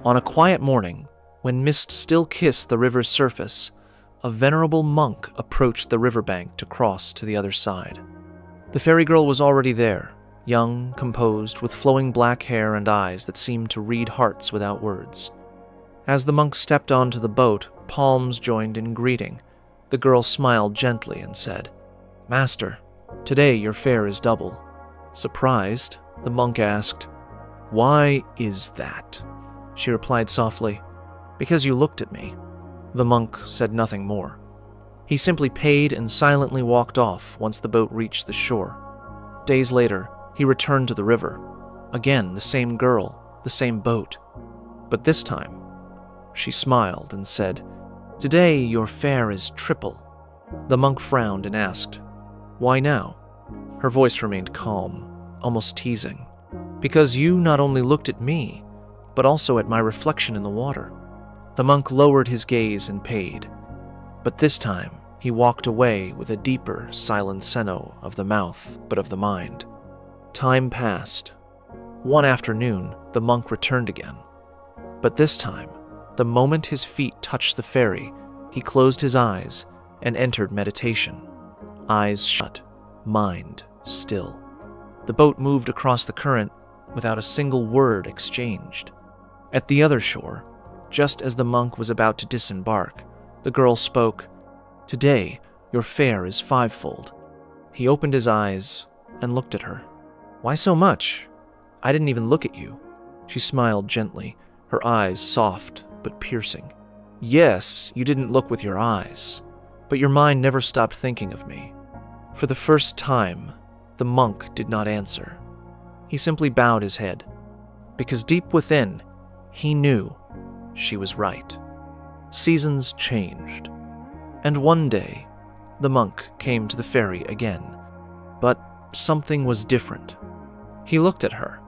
On a quiet morning, when mist still kissed the river's surface, a venerable monk approached the riverbank to cross to the other side. The Ferrygirl was already there, young, composed, with flowing black hair and eyes that seemed to read hearts without words. As the monk stepped onto the boat, palms joined in greeting. The girl smiled gently and said, "Master, today your fare is double." Surprised, the monk asked, "Why is that?" She replied softly, "Because you looked at me." The monk said nothing more. He simply paid and silently walked off once the boat reached the shore. Days later, he returned to the river. Again, the same girl, the same boat. But this time, she smiled and said, "Today your fare is triple." The monk frowned and asked, "Why now?" Her voice remained calm, almost teasing. "Because you not only looked at me, but also at my reflection in the water." The monk lowered his gaze and paid, but this time he walked away with a deeper silent seno of the mouth, but of the mind. Time passed. One afternoon, the monk returned again. But this time, the moment his feet touched the ferry, he closed his eyes and entered meditation. Eyes shut, mind still. The boat moved across the current without a single word exchanged. At the other shore, just as the monk was about to disembark, the girl spoke, "Today, your fare is fivefold." He opened his eyes and looked at her. "Why so much? I didn't even look at you." She smiled gently, her eyes soft but piercing. "Yes, you didn't look with your eyes, but your mind never stopped thinking of me." For the first time, the monk did not answer. He simply bowed his head, because deep within, he knew she was right. Seasons changed, and one day, the monk came to the ferry again. But something was different. He looked at her,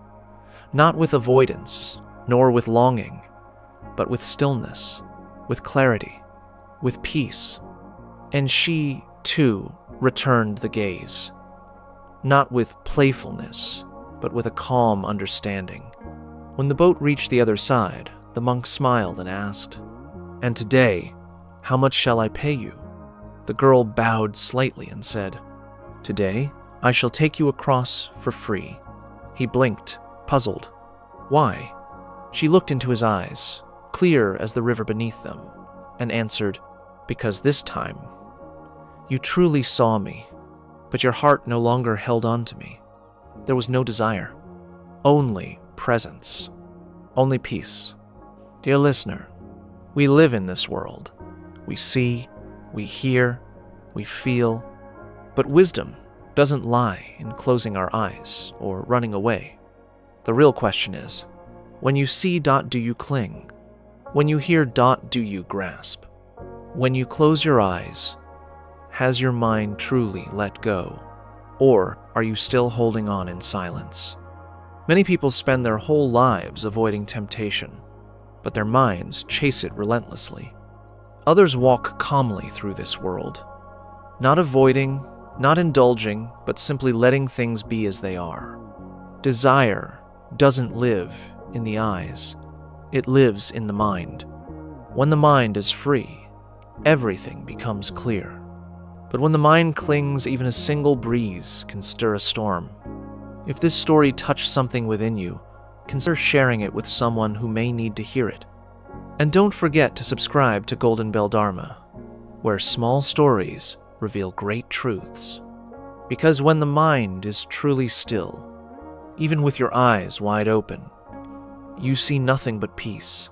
not with avoidance, nor with longing, but with stillness, with clarity, with peace. And she, too, returned the gaze, not with playfulness, but with a calm understanding. When the boat reached the other side, the monk smiled and asked, "And today, how much shall I pay you?" The girl bowed slightly and said, "Today, I shall take you across for free." He blinked, puzzled. "Why?" She looked into his eyes, clear as the river beneath them, and answered, "Because this time, you truly saw me, but your heart no longer held on to me. There was no desire, only presence, only peace." Dear listener, we live in this world. We see, we hear, we feel, but wisdom doesn't lie in closing our eyes or running away. The real question is, when you see, do you cling? When you hear, do you grasp? When you close your eyes, has your mind truly let go? Or are you still holding on in silence? Many people spend their whole lives avoiding temptation, but their minds chase it relentlessly. Others walk calmly through this world, not avoiding, not indulging, but simply letting things be as they are. Desire doesn't live in the eyes, it lives in the mind. When the mind is free, everything becomes clear. But when the mind clings, even a single breeze can stir a storm. If this story touched something within you, consider sharing it with someone who may need to hear it. And don't forget to subscribe to Golden Bell Dharma, where small stories reveal great truths. Because when the mind is truly still, even with your eyes wide open, you see nothing but peace.